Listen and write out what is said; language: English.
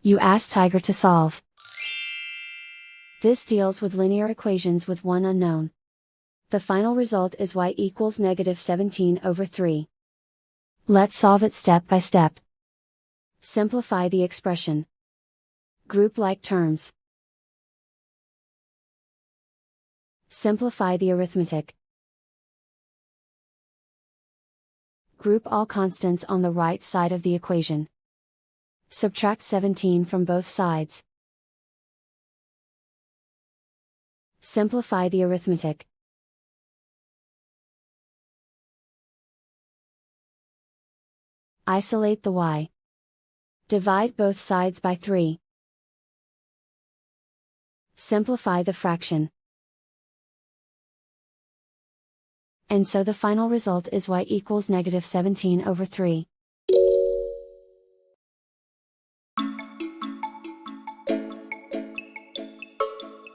You ask Tiger to solve. This deals with linear equations with one unknown. The final result is y equals -17/3. Let's solve it step by step. Simplify the expression. Group like terms. Simplify the arithmetic. Group all constants on the right side of the equation. Subtract 17 from both sides. Simplify the arithmetic. Isolate the y. Divide both sides by 3. Simplify the fraction. And so the final result is y equals -17/3.